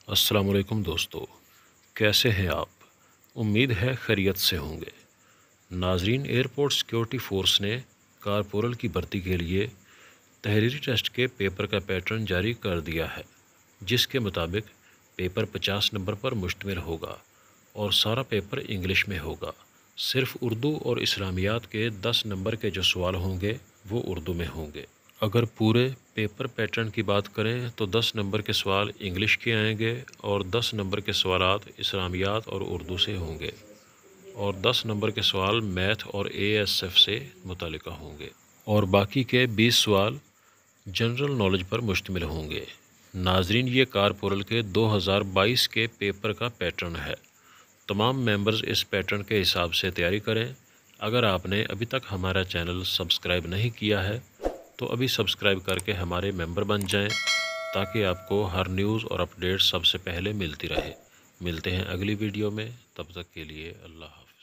السلام علیکم دوستو، کیسے ہیں آپ؟ امید ہے خیریت سے ہوں گے۔ ناظرین، ایئرپورٹ سیکیورٹی فورس نے کارپورل کی بھرتی کے لیے تحریری ٹیسٹ کے پیپر کا پیٹرن جاری کر دیا ہے، جس کے مطابق پیپر 50 نمبر پر مشتمل ہوگا اور سارا پیپر انگلش میں ہوگا۔ صرف اردو اور اسلامیات کے 10 نمبر کے جو سوال ہوں گے وہ اردو میں ہوں گے۔ اگر پورے پیپر پیٹرن کی بات کریں تو 10 نمبر کے سوال انگلش کے آئیں گے اور 10 نمبر کے سوالات اسلامیات اور اردو سے ہوں گے، اور 10 نمبر کے سوال میتھ اور ASF سے متعلقہ ہوں گے، اور باقی کے 20 سوال جنرل نالج پر مشتمل ہوں گے۔ ناظرین، یہ کارپورل کے 2022 کے پیپر کا پیٹرن ہے۔ تمام ممبرز اس پیٹرن کے حساب سے تیاری کریں۔ اگر آپ نے ابھی تک ہمارا چینل سبسکرائب نہیں کیا ہے تو ابھی سبسکرائب کر کے ہمارے ممبر بن جائیں، تاکہ آپ کو ہر نیوز اور اپڈیٹ سب سے پہلے ملتی رہے۔ ملتے ہیں اگلی ویڈیو میں، تب تک کے لیے اللہ حافظ۔